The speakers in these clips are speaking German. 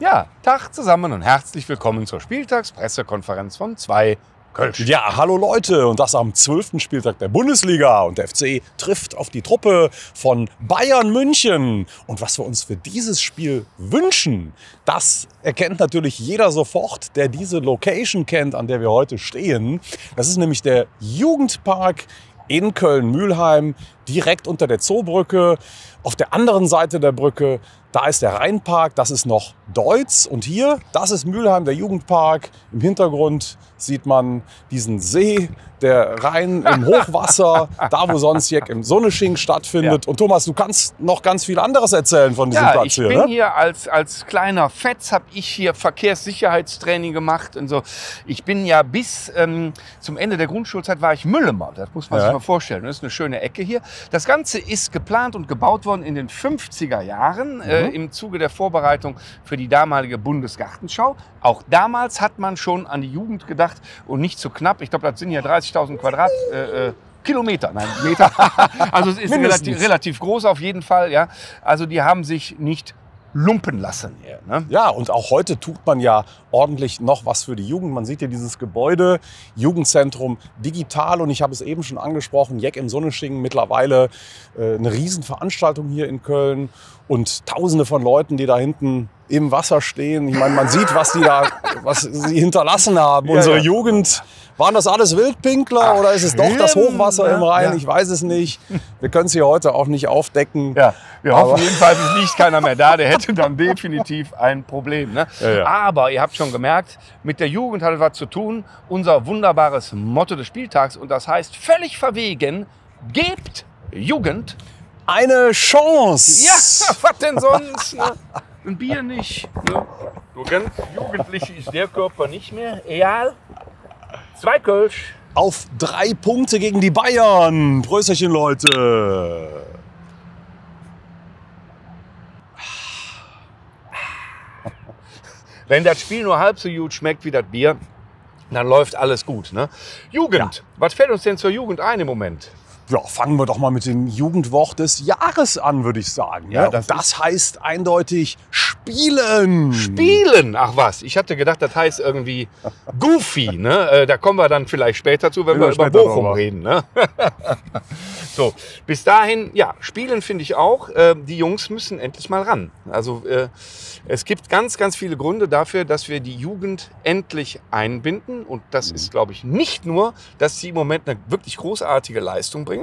Ja, Tag zusammen und herzlich willkommen zur Spieltagspressekonferenz von 2 Kölsch. Ja, hallo Leute, und das am 12. Spieltag der Bundesliga. Und der FC trifft auf die Truppe von Bayern München. Und was wir uns für dieses Spiel wünschen, das erkennt natürlich jeder sofort, der diese Location kennt, an der wir heute stehen. Das ist nämlich der Jugendpark in Köln-Mühlheim, direkt unter der Zoobrücke. Auf der anderen Seite der Brücke, da ist der Rheinpark, das ist noch Deutz. Und hier, das ist Mühlheim, der Jugendpark. Im Hintergrund sieht man diesen See, der Rhein im Hochwasser, da wo sonst Jeck im Sonnesching stattfindet. Ja. Und Thomas, du kannst noch ganz viel anderes erzählen von diesem Platz hier. Ich bin hier als kleiner Fetz, habe ich hier Verkehrssicherheitstraining gemacht und so. Ich bin ja bis zum Ende der Grundschulzeit war ich Mülleimer. Das muss man sich mal vorstellen. Das ist eine schöne Ecke hier. Das Ganze ist geplant und gebaut worden in den 50er Jahren im Zuge der Vorbereitung für die damalige Bundesgartenschau. Auch damals hat man schon an die Jugend gedacht und nicht zu knapp. Ich glaube, das sind ja 30.000 Quadratkilometer, nein, Meter. Also es ist relativ groß auf jeden Fall. Ja. Also die haben sich nicht lumpen lassen hier. Ne? Ja, und auch heute tut man ja ordentlich noch was für die Jugend. Man sieht hier dieses Gebäude, Jugendzentrum digital. Und ich habe es eben schon angesprochen, Jeck im Sonneschingen, mittlerweile eine Riesenveranstaltung hier in Köln. Und Tausende von Leuten, die da hinten im Wasser stehen. Ich meine, man sieht, was sie hinterlassen haben. Ja, unsere Jugend. Waren das alles Wildpinkler oder ist es doch das Hochwasser im Rhein? Ja. Ich weiß es nicht. Wir können es hier heute auch nicht aufdecken. Ja, wir hoffen jedenfalls, es liegt keiner mehr da. Der hätte dann definitiv ein Problem. Ne? Ja. Aber ihr habt schon gemerkt, mit der Jugend hat es was zu tun. Unser wunderbares Motto des Spieltags. Und das heißt, völlig verwegen, gebt Jugend eine Chance. Ja, was denn sonst? Ne? Ein Bier nicht. Ne? So ganz jugendlich ist der Körper nicht mehr. Egal. 2 Kölsch. Auf 3 Punkte gegen die Bayern. Prösterchen, Leute. Wenn das Spiel nur halb so gut schmeckt wie das Bier, dann läuft alles gut. Ne? Jugend. Was fällt uns denn zur Jugend ein im Moment? Ja, fangen wir doch mal mit dem Jugendwort des Jahres an, würde ich sagen. Ja, das heißt eindeutig Spielen. Spielen? Ach was, ich hatte gedacht, das heißt irgendwie Goofy. Ne? Da kommen wir dann vielleicht später zu, wenn wir über Bochum reden. Ne? So, bis dahin, ja, Spielen finde ich auch. Die Jungs müssen endlich mal ran. Also es gibt ganz, ganz viele Gründe dafür, dass wir die Jugend endlich einbinden. Und das ist, glaube ich, nicht nur, dass sie im Moment eine wirklich großartige Leistung bringen.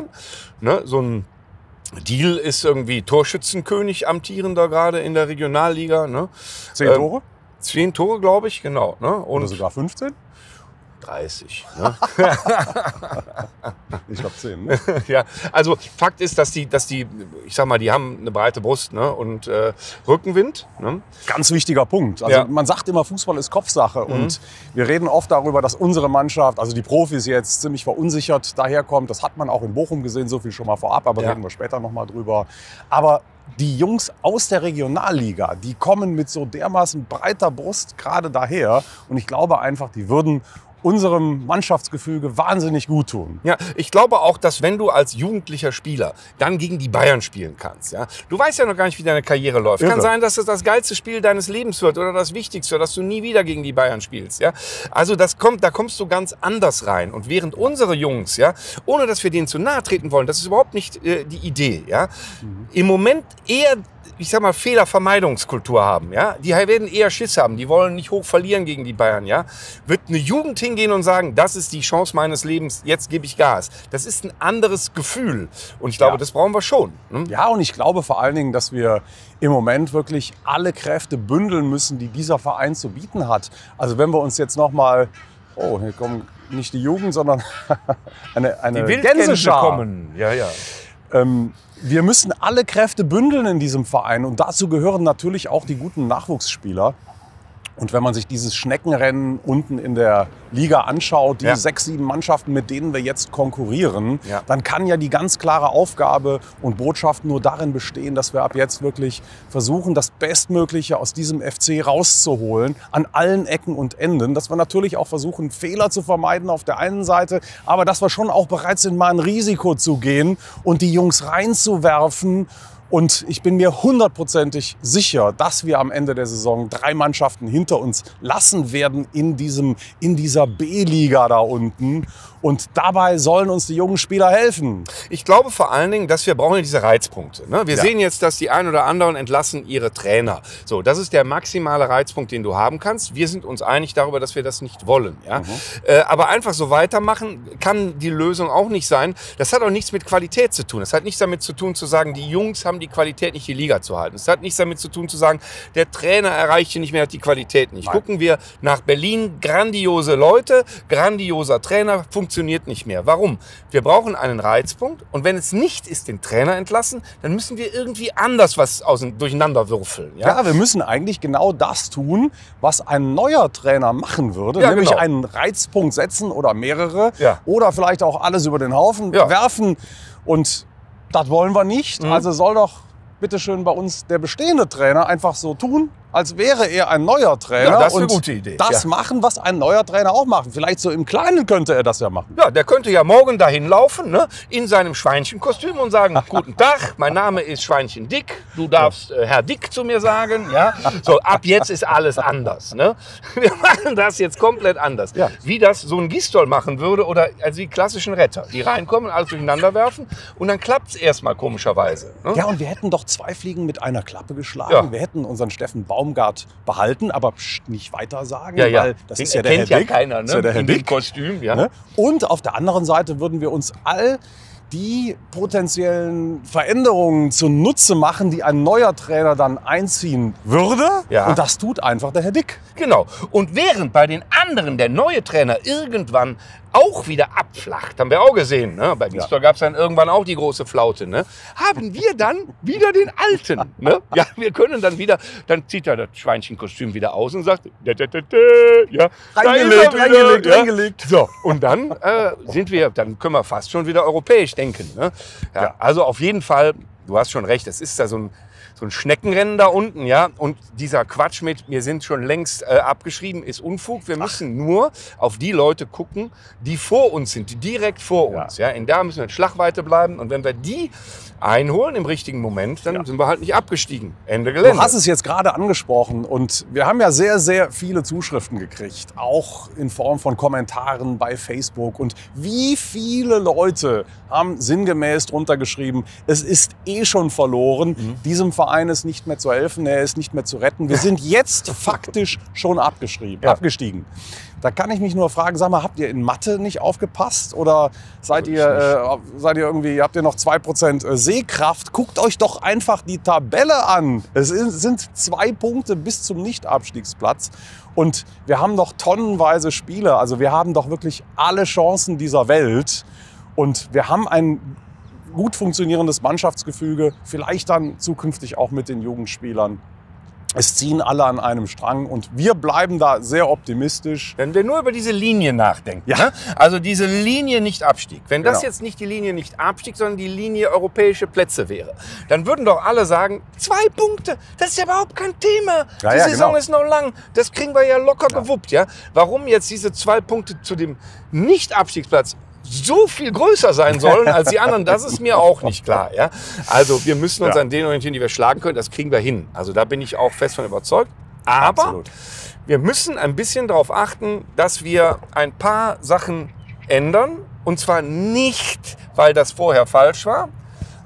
Ne, so ein Deal ist irgendwie Torschützenkönig amtierender gerade in der Regionalliga. Ne? 10 Tore? 10 Tore, glaube ich, genau. Ne? Und oder sogar 15? 30. Ne? Ich glaube 10. Ne? Ja, also Fakt ist, dass die, ich sag mal, die haben eine breite Brust, ne? Und Rückenwind. Ne? Ganz wichtiger Punkt. Also man sagt immer, Fußball ist Kopfsache. Und wir reden oft darüber, dass unsere Mannschaft, also die Profis jetzt ziemlich verunsichert daherkommt. Das hat man auch in Bochum gesehen, so viel schon mal vorab, aber reden wir später noch mal drüber. Aber die Jungs aus der Regionalliga, die kommen mit so dermaßen breiter Brust gerade daher. Und ich glaube einfach, die würden unserem Mannschaftsgefüge wahnsinnig gut tun. Ja, ich glaube auch, dass wenn du als jugendlicher Spieler dann gegen die Bayern spielen kannst, ja, du weißt ja noch gar nicht, wie deine Karriere läuft. Kann sein, dass es das geilste Spiel deines Lebens wird oder das Wichtigste, dass du nie wieder gegen die Bayern spielst. Ja, also da kommst du ganz anders rein. Und während unsere Jungs, ja, ohne dass wir denen zu nahe treten wollen, das ist überhaupt nicht die Idee, ja, im Moment eher, ich sag mal, Fehlervermeidungskultur haben, ja, die werden eher Schiss haben, die wollen nicht hoch verlieren gegen die Bayern, ja, wird eine Jugend hingehen und sagen, das ist die Chance meines Lebens, jetzt gebe ich Gas. Das ist ein anderes Gefühl und ich glaube, das brauchen wir schon. Ne? Ja, und ich glaube vor allen Dingen, dass wir im Moment wirklich alle Kräfte bündeln müssen, die dieser Verein zu bieten hat. Also wenn wir uns jetzt noch mal, oh, hier kommen nicht die Jugend, sondern eine Gänseschar kommen. Ja, ja. Wir müssen alle Kräfte bündeln in diesem Verein und dazu gehören natürlich auch die guten Nachwuchsspieler. Und wenn man sich dieses Schneckenrennen unten in der Liga anschaut, die 6, 7 Mannschaften, mit denen wir jetzt konkurrieren, dann kann ja die ganz klare Aufgabe und Botschaft nur darin bestehen, dass wir ab jetzt wirklich versuchen, das Bestmögliche aus diesem FC rauszuholen, an allen Ecken und Enden. Dass wir natürlich auch versuchen, Fehler zu vermeiden auf der einen Seite, aber dass wir schon auch bereit sind, mal ein Risiko zu gehen und die Jungs reinzuwerfen Und ich bin mir hundertprozentig sicher, dass wir am Ende der Saison 3 Mannschaften hinter uns lassen werden in dieser B-Liga da unten. Und dabei sollen uns die jungen Spieler helfen. Ich glaube vor allen Dingen, dass wir brauchen diese Reizpunkte. Ne? Wir sehen jetzt, dass die ein oder anderen entlassen ihre Trainer. So, das ist der maximale Reizpunkt, den du haben kannst. Wir sind uns einig darüber, dass wir das nicht wollen. Ja? Aber einfach so weitermachen kann die Lösung auch nicht sein. Das hat auch nichts mit Qualität zu tun. Das hat nichts damit zu tun, zu sagen, die Jungs haben die Qualität nicht, die Liga zu halten. Es hat nichts damit zu tun, zu sagen, der Trainer erreicht hier nicht mehr, hat die Qualität nicht. Nein. Gucken wir nach Berlin, grandiose Leute, grandioser Trainer, funktioniert nicht mehr. Warum? Wir brauchen einen Reizpunkt und wenn es nicht ist, den Trainer entlassen, dann müssen wir irgendwie anders was durcheinander würfeln. Ja, wir müssen eigentlich genau das tun, was ein neuer Trainer machen würde, nämlich einen Reizpunkt setzen oder mehrere oder vielleicht auch alles über den Haufen werfen und das wollen wir nicht. Also soll doch bitteschön bei uns der bestehende Trainer einfach so tun, als wäre er ein neuer Trainer. Ja, das ist eine gute Idee. Das machen, was ein neuer Trainer auch macht. Vielleicht so im Kleinen könnte er das ja machen. Ja, der könnte ja morgen dahin laufen, ne, in seinem Schweinchenkostüm und sagen, guten Tag, mein Name ist Schweinchen Dick, du darfst Herr Dick zu mir sagen. Ja? So, ab jetzt ist alles anders. Ne? Wir machen das jetzt komplett anders. Ja. Wie das so ein Gistol machen würde oder also die klassischen Retter, die reinkommen, alles durcheinander werfen und dann klappt es erstmal komischerweise. Ne? Ja, und wir hätten doch 2 Fliegen mit einer Klappe geschlagen. Ja. Wir hätten unseren Steffen Baumgart behalten, aber nicht weiter sagen, weil das ist ja der Herr Dick. Den kennt ja keiner, ne? Das ist ja der Herr Dick. Kostüm, ja. Ne? Und auf der anderen Seite würden wir uns all die potenziellen Veränderungen zunutze machen, die ein neuer Trainer dann einziehen würde. Ja. Und das tut einfach der Herr Dick. Genau. Und während bei den anderen der neue Trainer irgendwann auch wieder abflacht, haben wir auch gesehen, ne? Bei Gisdol gab es dann irgendwann auch die große Flaute, ne? Haben wir dann wieder den Alten. Ne? Ja, wir können dann wieder, dann zieht er das Schweinchenkostüm wieder aus und sagt, ja, reingelegt. So, und dann dann können wir fast schon wieder europäisch denken. Ne? Ja, also auf jeden Fall, du hast schon recht, es ist da so ein Schneckenrennen da unten, ja. Und dieser Quatsch mit, wir sind schon längst abgeschrieben, ist Unfug. Wir müssen nur auf die Leute gucken, die vor uns sind, die direkt vor uns. Ja. In der müssen wir in Schlagweite bleiben. Und wenn wir die einholen im richtigen Moment, dann sind wir halt nicht abgestiegen. Ende Gelände. Du hast es jetzt gerade angesprochen und wir haben ja sehr, sehr viele Zuschriften gekriegt, auch in Form von Kommentaren bei Facebook. Und wie viele Leute haben sinngemäß drunter geschrieben, es ist eh schon verloren, diesem Verein ist nicht mehr zu helfen, er ist nicht mehr zu retten. Wir sind jetzt faktisch schon abgestiegen. Da kann ich mich nur fragen, sag mal, habt ihr in Mathe nicht aufgepasst oder habt ihr noch 2% Sehkraft? Guckt euch doch einfach die Tabelle an. Es sind 2 Punkte bis zum Nicht-Abstiegsplatz und wir haben noch tonnenweise Spieler. Also wir haben doch wirklich alle Chancen dieser Welt und wir haben ein gut funktionierendes Mannschaftsgefüge, vielleicht dann zukünftig auch mit den Jugendspielern. Es ziehen alle an einem Strang und wir bleiben da sehr optimistisch. Wenn wir nur über diese Linie nachdenken. Ja. Ne? Also diese Linie Nicht-Abstieg. Wenn das jetzt nicht die Linie Nicht-Abstieg, sondern die Linie europäische Plätze wäre, dann würden doch alle sagen, 2 Punkte, das ist ja überhaupt kein Thema. Die Saison ist noch lang, das kriegen wir ja locker gewuppt. Ja? Warum jetzt diese 2 Punkte zu dem Nicht-Abstiegsplatz so viel größer sein sollen als die anderen, das ist mir auch nicht klar. Ja? Also wir müssen uns an denen orientieren, die wir schlagen können. Das kriegen wir hin. Also da bin ich auch fest von überzeugt. Aber wir müssen ein bisschen darauf achten, dass wir ein paar Sachen ändern. Und zwar nicht, weil das vorher falsch war,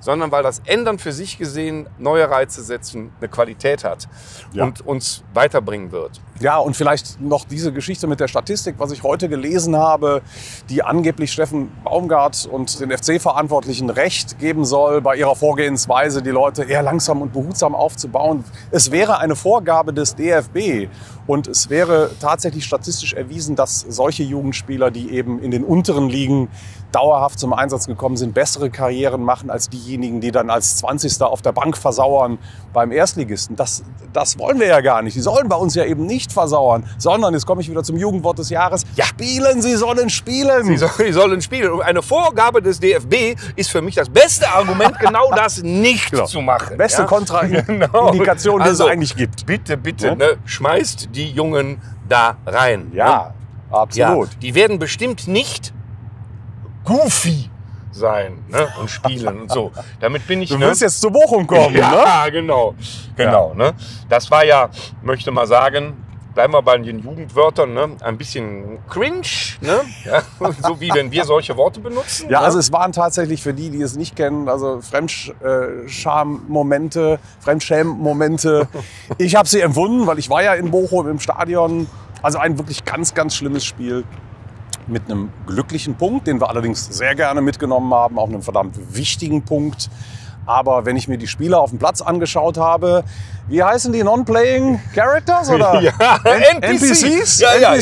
sondern weil das Ändern für sich gesehen, neue Reize setzen, eine Qualität hat und uns weiterbringen wird. Ja, und vielleicht noch diese Geschichte mit der Statistik, was ich heute gelesen habe, die angeblich Steffen Baumgart und den FC-Verantwortlichen Recht geben soll, bei ihrer Vorgehensweise die Leute eher langsam und behutsam aufzubauen. Es wäre eine Vorgabe des DFB und es wäre tatsächlich statistisch erwiesen, dass solche Jugendspieler, die eben in den unteren Ligen dauerhaft zum Einsatz gekommen sind, bessere Karrieren machen als diejenigen, die dann als 20. auf der Bank versauern beim Erstligisten. Das wollen wir ja gar nicht. Die sollen bei uns ja eben nicht versauern, sondern, jetzt komme ich wieder zum Jugendwort des Jahres, spielen, sie sollen spielen. Sie sollen spielen. Und eine Vorgabe des DFB ist für mich das beste Argument, genau das nicht zu machen. Beste Kontraindikation, die es eigentlich gibt. Bitte, ne, schmeißt die Jungen da rein. Ja, absolut. Ja, die werden bestimmt nicht goofy, sein, ne? Und spielen und so. Damit bin ich... Du willst jetzt zu Bochum kommen, ja, ne? genau. Genau, ne? Das war ja, möchte mal sagen, bleiben wir bei den Jugendwörtern, ne? Ein bisschen cringe, ne? Ja, so wie wenn wir solche Worte benutzen. Ja, ne? also es waren tatsächlich für die, die es nicht kennen, also Fremdscham-Momente. Ich habe sie empfunden, weil ich war ja in Bochum im Stadion. Also ein wirklich ganz, ganz schlimmes Spiel mit einem glücklichen Punkt, den wir allerdings sehr gerne mitgenommen haben, auch einem verdammt wichtigen Punkt. Aber wenn ich mir die Spieler auf dem Platz angeschaut habe, wie heißen die Non-Playing Characters oder ja, NPCs? Ja.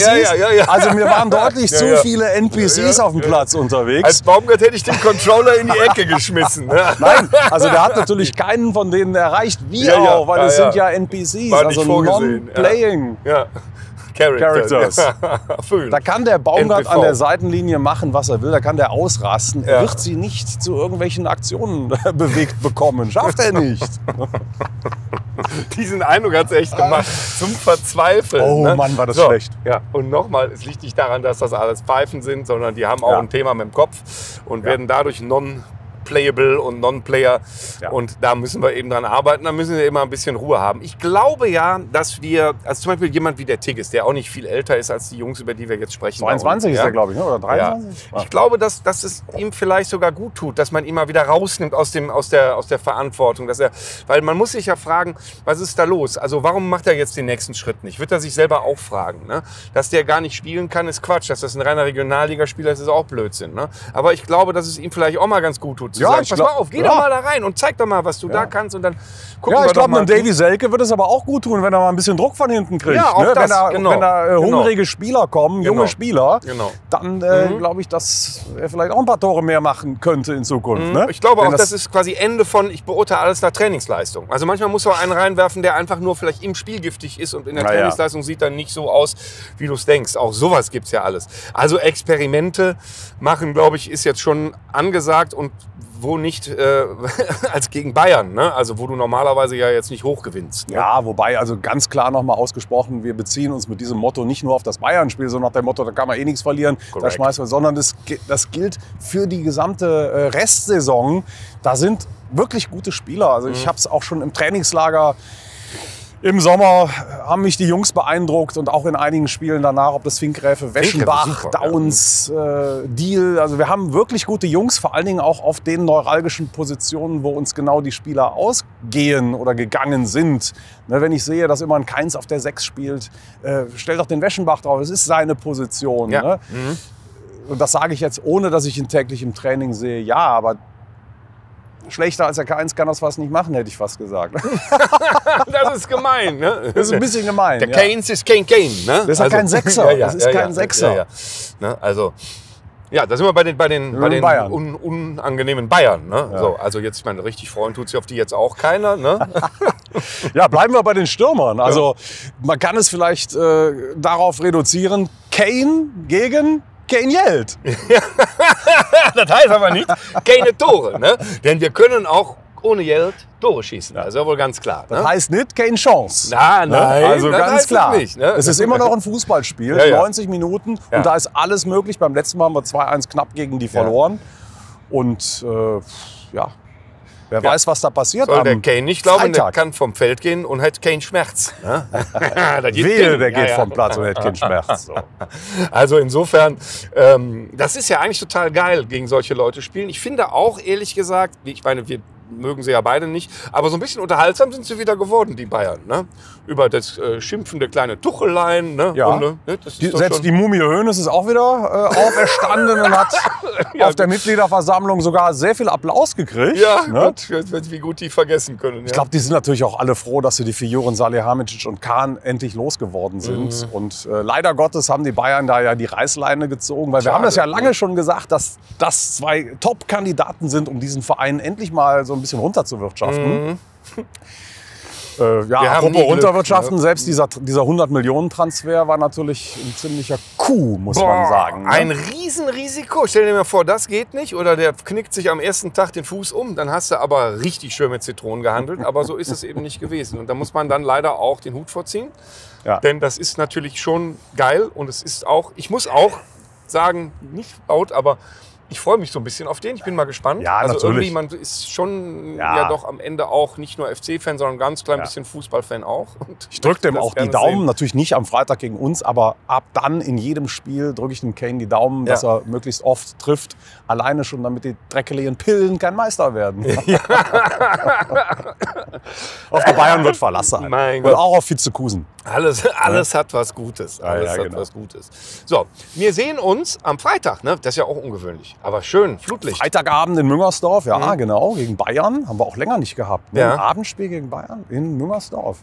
Also mir waren deutlich zu viele NPCs auf dem Platz unterwegs. Als Baumgart hätte ich den Controller in die Ecke geschmissen. Ne? Nein, also der hat natürlich keinen von denen erreicht. Wie auch, weil es sind ja NPCs, War nicht also vorgesehen. Non-Playing. Ja. Characters. Erfüllen. Da kann der Baumgart NPV. an der Seitenlinie machen, was er will. Da kann der ausrasten. Ja. Er wird sie nicht zu irgendwelchen Aktionen bewegt bekommen. Schafft er nicht. Diesen Eindruck hat es echt gemacht. Zum Verzweifeln. Oh ne? Mann, war das so, schlecht. Ja, und nochmal, es liegt nicht daran, dass das alles Pfeifen sind, sondern die haben auch ein Thema mit dem Kopf und werden dadurch non-playable und non-player. Ja. Und da müssen wir eben dran arbeiten. Da müssen wir immer ein bisschen Ruhe haben. Ich glaube ja, dass wir, also zum Beispiel jemand wie der Tigges, der auch nicht viel älter ist als die Jungs, über die wir jetzt sprechen. 22 ist er, glaube ich, ne? Oder 23? Ja. Ich glaube, dass es ihm vielleicht sogar gut tut, dass man ihn mal wieder rausnimmt aus der Verantwortung. Weil man muss sich ja fragen, was ist da los? Also warum macht er jetzt den nächsten Schritt nicht? Wird er sich selber auch fragen. Ne? Dass der gar nicht spielen kann, ist Quatsch. Dass das ein reiner Regionalligaspieler ist, ist auch Blödsinn. Ne? Aber ich glaube, dass es ihm vielleicht auch mal ganz gut tut, zu sagen, pass mal auf, geh doch mal da rein und zeig doch mal, was du da kannst. Und dann gucken wir ich doch glaube, mal. einem Davy Selke wird es aber auch gut tun, wenn er mal ein bisschen Druck von hinten kriegt. Ja, auch ne? das, wenn da hungrige Spieler kommen, junge Spieler, dann glaube ich, dass er vielleicht auch ein paar Tore mehr machen könnte in Zukunft. Ne? Ich glaube auch, das ist quasi Ende von, ich beurteile alles nach Trainingsleistung. Also manchmal muss man einen reinwerfen, der einfach nur vielleicht im Spiel giftig ist und in der Trainingsleistung sieht dann nicht so aus, wie du es denkst. Auch sowas gibt es ja alles. Also Experimente machen, glaube ich, ist jetzt schon angesagt und wo nicht als gegen Bayern, ne? Also wo du normalerweise ja jetzt nicht hoch gewinnst. Ne? Ja, wobei also ganz klar nochmal ausgesprochen, wir beziehen uns mit diesem Motto nicht nur auf das Bayern-Spiel, sondern nach dem Motto, da kann man eh nichts verlieren, da schmeißen wir, sondern das gilt für die gesamte Restsaison. Da sind wirklich gute Spieler. Also ich habe es auch schon im Trainingslager im Sommer haben mich die Jungs beeindruckt und auch in einigen Spielen danach, ob das Finkgräfe, Weschenbach, Downs, Deal. Also wir haben wirklich gute Jungs, vor allen Dingen auch auf den neuralgischen Positionen, wo uns genau die Spieler ausgehen oder gegangen sind. Ne, wenn ich sehe, dass immer ein Keins auf der 6 spielt, stell doch den Weschenbach drauf, es ist seine Position. Ja. Ne? Und das sage ich jetzt, ohne dass ich ihn täglich im Training sehe. Ja, aber schlechter als der K1 kann das fast nicht machen, hätte ich fast gesagt. Das ist gemein, ne? Das ist ein bisschen gemein. Der Keynes ist kein Kane, ne? Das ist also, kein Sechser. Das ist kein Sechser. Ne? Also, ja, da sind wir bei den Bayern. Unangenehmen Bayern. Ne? Ja. So, also jetzt, ich meine, richtig freuen tut sich auf die jetzt auch keiner. Ne? Ja, bleiben wir bei den Stürmern. Also man kann es vielleicht darauf reduzieren, Kane gegen Kane Hjelt. Das heißt aber nicht keine Tore, ne? Denn wir können auch ohne Hjelt Tore schießen. Das ist ja wohl ganz klar. Ne? Das heißt nicht keine Chance. Nein, also das ganz heißt klar. Nicht, ne? Es ist immer noch ein Fußballspiel, 90 Minuten und da ist alles möglich. Beim letzten Mal haben wir 2-1 knapp gegen die verloren. Und wer weiß, was da passiert. Soll der Kane nicht glauben, Freitag. der kann vom Feld gehen und hat keinen Schmerz. Ne? Wehe, der geht vom Platz und hat keinen Schmerz. So. Also insofern, das ist ja eigentlich total geil, gegen solche Leute spielen. Ich finde auch, ehrlich gesagt, ich meine, wir mögen sie ja beide nicht, aber so ein bisschen unterhaltsam sind sie wieder geworden, die Bayern. Ne? Über das schimpfende kleine Tuchelein. Ne? Ja. Und, ne? Selbst die Mumie Hoeneß ist auch wieder auferstanden und hat auf der Mitgliederversammlung sogar sehr viel Applaus gekriegt. Ja, ne? Gott, wie gut die vergessen können. Ja. Ich glaube, die sind natürlich auch alle froh, dass sie die Figuren Salihamidzic und Kahn endlich losgeworden sind. Und leider Gottes haben die Bayern da ja die Reißleine gezogen, weil wir haben das ja lange schon gesagt, dass das 2 Top-Kandidaten sind, um diesen Verein endlich mal so ein bisschen runterzuwirtschaften. Apropos runterwirtschaften, ne? Selbst dieser 100-Millionen-Transfer war natürlich ein ziemlicher Coup, muss man sagen. Ne? Ein Riesenrisiko. Stell dir mal vor, das geht nicht. Oder der knickt sich am ersten Tag den Fuß um. Dann hast du aber richtig schön mit Zitronen gehandelt. Aber so ist es eben nicht gewesen. Und da muss man dann leider auch den Hut vorziehen. Ja. Denn das ist natürlich schon geil. Und es ist auch, ich muss auch sagen, nicht laut, aber Ich freue mich so ein bisschen auf den. Ich bin mal gespannt. Ja, also natürlich. irgendwie, man ist schon ja doch am Ende auch nicht nur FC-Fan, sondern ein ganz klein bisschen Fußballfan auch. Und ich drücke dem das auch die gerne Daumen, sehen. natürlich nicht am Freitag gegen uns, aber ab dann in jedem Spiel drücke ich dem Kane die Daumen, dass er möglichst oft trifft. Alleine schon, damit die dreckeligen Pillen kein Meister werden. Auf die Bayern wird Verlass sein. Mein Und Gott. auch auf Vizekusen. Alles hat was Gutes. Alles hat genau. was Gutes. So, wir sehen uns am Freitag. Ne? Das ist ja auch ungewöhnlich. Aber schön, Flutlicht. Freitagabend in Müngersdorf, ja genau, gegen Bayern. Haben wir auch länger nicht gehabt. Ne? Ja. Ein Abendspiel gegen Bayern in Müngersdorf.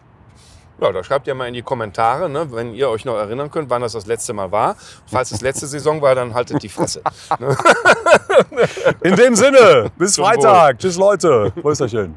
Ja, da schreibt ihr mal in die Kommentare, ne, wenn ihr euch noch erinnern könnt, wann das letzte Mal war. Falls es letzte Saison war, dann haltet die Fresse. In dem Sinne, bis Zum Freitag. Tschüss Leute. Prösterchen.